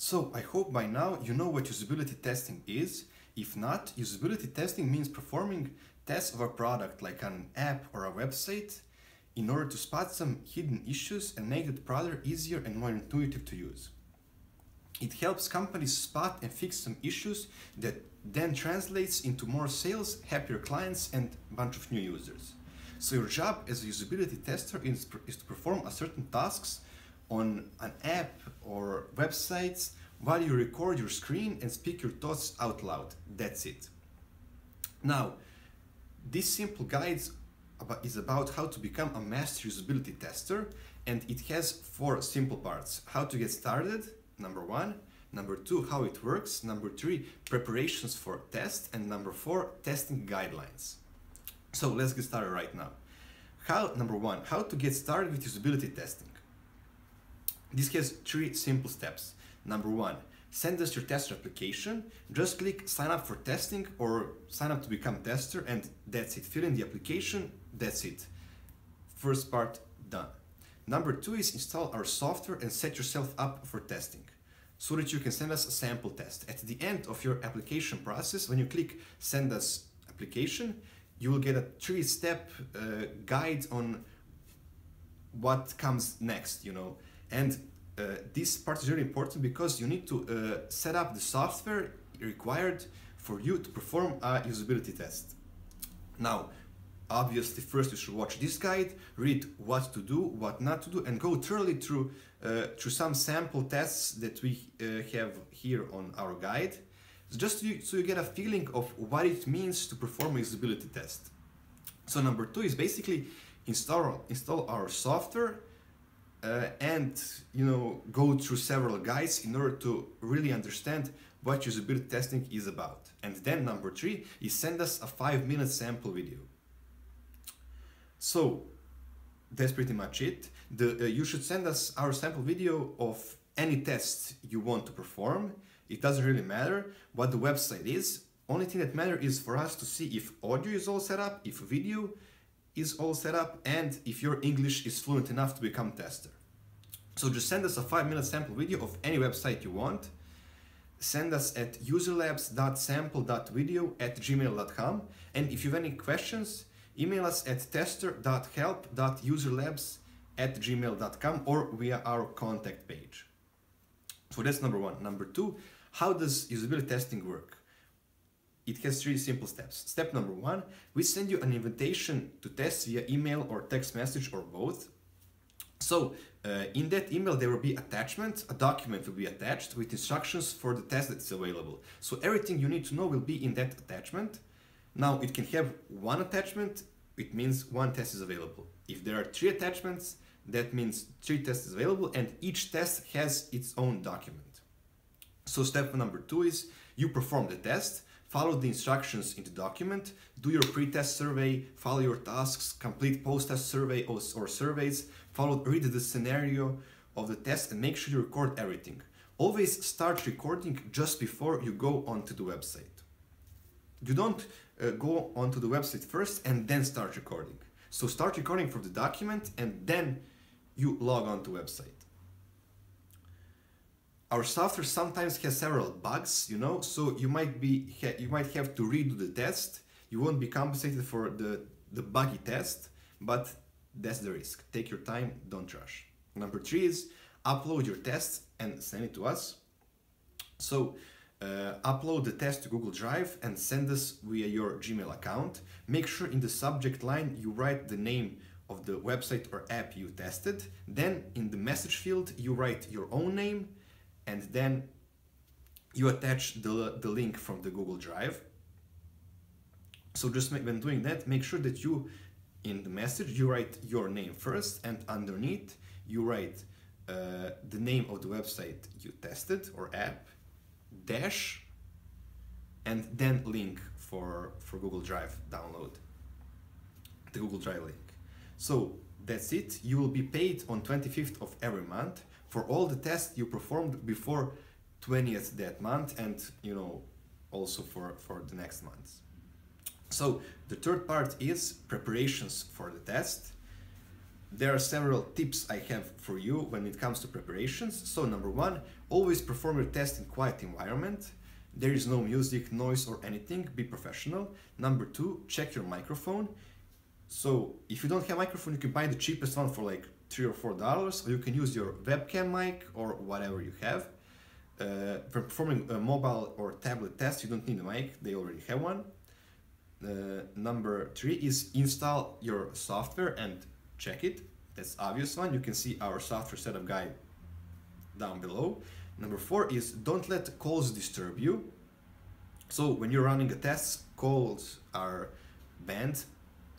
So I hope by now you know what usability testing is. If not, usability testing means performing tests of a product like an app or a website in order to spot some hidden issues and make the product easier and more intuitive to use. It helps companies spot and fix some issues that then translates into more sales, happier clients, and a bunch of new users. So your job as a usability tester is to perform a certain tasks on an app or websites while you record your screen and speak your thoughts out loud. That's it. Now, this simple guide is about how to become a master usability tester, and it has 4 simple parts. How to get started, number 1. Number 2, how it works. Number 3, preparations for test. And number 4, testing guidelines. So let's get started right now. Number 1, how to get started with usability testing. This has 3 simple steps. Number 1, send us your tester application. Just click sign up for testing or sign up to become tester, and that's it. Fill in the application, that's it. First part done. Number 2 is install our software and set yourself up for testing so that you can send us a sample test. At the end of your application process, when you click send us application, you will get a 3-step guide on what comes next, And this part is really important because you need to set up the software required for you to perform a usability test. Now, obviously, first you should watch this guide, read what to do, what not to do, and go thoroughly through some sample tests that we have here on our guide, just so you get a feeling of what it means to perform a usability test. So number 2 is basically install our software and go through several guides in order to really understand what usability testing is about. And then number 3 is send us a 5-minute sample video. So that's pretty much it. You should send us our sample video of any test you want to perform. It doesn't really matter what the website is. Only thing that matters is for us to see if audio is all set up, if video is all set up, and if your English is fluent enough to become tester. So just send us a 5-minute sample video of any website you want. Send us at userlabs.sample.video@gmail.com, and if you have any questions, email us at tester.help.userlabs@gmail.com or via our contact page. So that's number 1. Number 2, how does usability testing work? It has 3 simple steps. Step number 1, we send you an invitation to test via email or text message or both. So in that email there will be attachment, a document will be attached with instructions for the test that's available. So everything you need to know will be in that attachment. Now it can have 1 attachment, it means 1 test is available. If there are 3 attachments, that means 3 tests is available, and each test has its own document. So step number 2 is you perform the test, follow the instructions in the document, do your pre-test survey, follow your tasks, complete post-test survey or surveys, read the scenario of the test, and make sure you record everything. Always start recording just before you go onto the website. You don't go onto the website first and then start recording. So start recording for the document and then you log on to website. Our software sometimes has several bugs, so you might have to redo the test. You won't be compensated for the buggy test, but that's the risk. Take your time, don't rush. Number 3 is upload your test and send it to us. So upload the test to Google Drive and send us via your Gmail account. Make sure in the subject line you write the name of the website or app you tested. Then in the message field you write your own name, and then you attach the link from the Google Drive. So just when doing that, make sure that in the message you write your name first, and underneath you write the name of the website you tested or app, dash, and then link for Google Drive download, the Google Drive link. So that's it. You will be paid on 25th of every month for all the tests you performed before 20th that month, and also for the next months. So the third part is preparations for the test. there are several tips I have for you when it comes to preparations. So number one, always perform your test in quiet environment. There is no music, noise or anything, be professional. Number two, check your microphone. So if you don't have a microphone, you can buy the cheapest one for like $3 or $4, or you can use your webcam mic or whatever you have. For performing a mobile or tablet test, you don't need a mic, they already have one. Number three is install your software and check it. That's obvious one. You can see our software setup guide down below. Number four is don't let calls disturb you. So when you're running a test, calls are banned.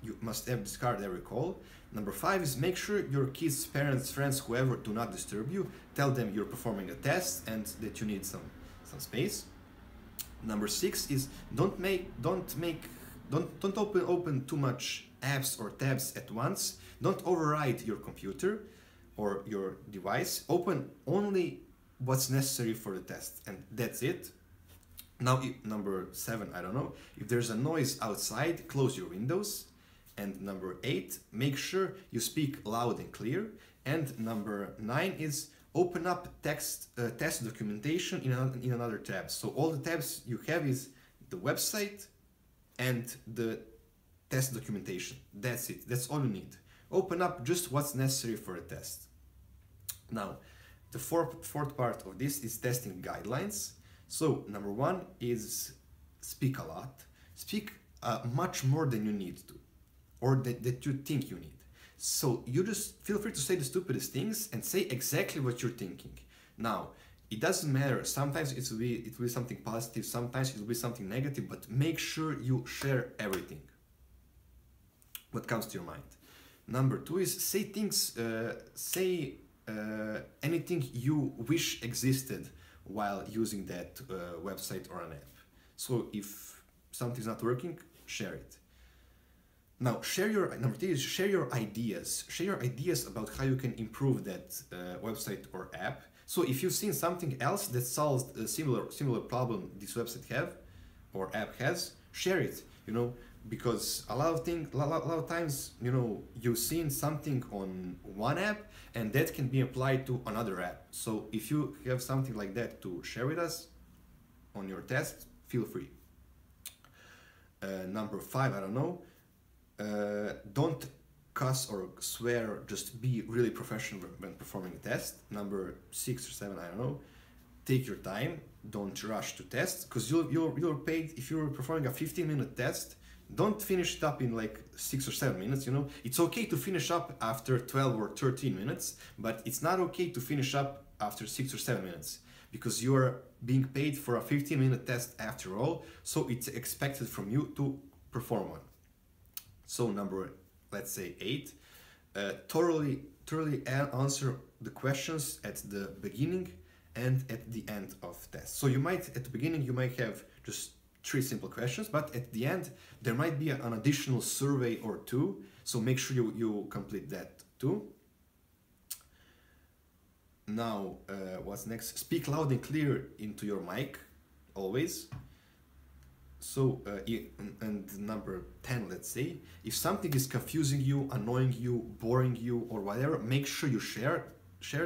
You must have discarded every call. Number five is make sure your kids, parents, friends, whoever do not disturb you. Tell them you're performing a test and that you need some space. Number six is don't open too much apps or tabs at once. Don't override your computer or your device. Open only what's necessary for the test, and that's it. Now, number seven, I don't know. If there's a noise outside, close your windows. And number eight, make sure you speak loud and clear. And number nine is open up test documentation in another tab. So all the tabs you have is the website and the test documentation. That's it. That's all you need. Open up just what's necessary for a test. Now, the fourth part of this is testing guidelines. So number one is speak a lot. Speak much more than you need to, or that you think you need. So you just feel free to say the stupidest things and say exactly what you're thinking. Now, it doesn't matter. Sometimes it will be something positive, sometimes it will be something negative, but make sure you share everything what comes to your mind. Number two is say things, anything you wish existed while using that website or an app. So if something's not working, share it. Now, number three is share your ideas. Share your ideas about how you can improve that website or app. So if you've seen something else that solves a similar problem this website have or app has, share it. Because a lot of times, you've seen something on one app and that can be applied to another app. So if you have something like that to share with us on your test, feel free. Number five, I don't know. Don't cuss or swear, just be really professional when performing a test. Number 6 or 7, I don't know. Take your time, don't rush to test, because you're paid. If you're performing a 15-minute test, don't finish it up in like 6 or 7 minutes. It's okay to finish up after 12 or 13 minutes, but it's not okay to finish up after 6 or 7 minutes, because you are being paid for a 15-minute test after all, so it's expected from you to perform one. So number, let's say 8, thoroughly answer the questions at the beginning and at the end of test. So at the beginning you might have just 3 simple questions, but at the end there might be an additional survey or 2. So make sure you complete that too. Now, what's next? Speak loud and clear into your mic, always. So, and number 10, let's say, if something is confusing you, annoying you, boring you, or whatever, make sure you share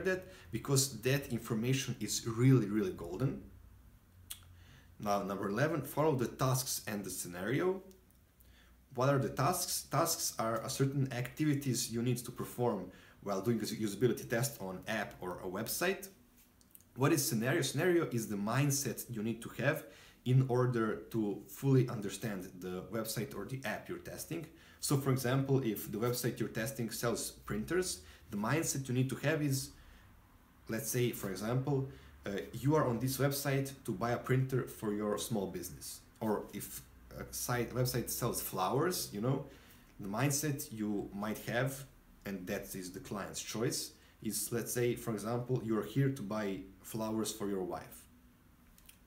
that, because that information is really, really golden. Now, number 11, follow the tasks and the scenario. What are the tasks? Tasks are a certain activities you need to perform while doing a usability test on app or a website. What is scenario? Scenario is the mindset you need to have in order to fully understand the website or the app you're testing. So for example, if the website you're testing sells printers, the mindset you need to have is, let's say, for example, you are on this website to buy a printer for your small business. Or if a website sells flowers, the mindset you might have, and that is the client's choice, is, let's say, for example, you're here to buy flowers for your wife.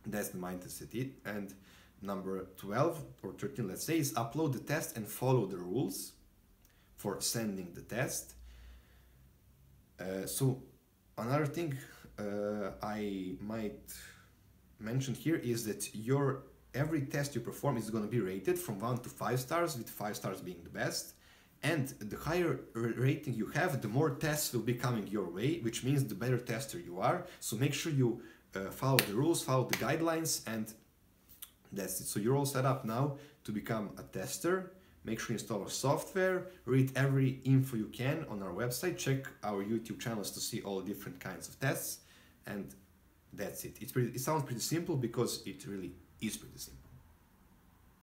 That's the mindset. And number 12 or 13, let's say, is upload the test and follow the rules for sending the test. So another thing I might mention here is that every test you perform is going to be rated from 1 to 5 stars, with 5 stars being the best. And the higher rating you have, the more tests will be coming your way, which means the better tester you are. So make sure you follow the rules, follow the guidelines, and that's it. So you're all set up now to become a tester. Make sure you install our software, read every info you can on our website, check our YouTube channels to see all different kinds of tests, and that's it. It sounds pretty simple because it really is pretty simple.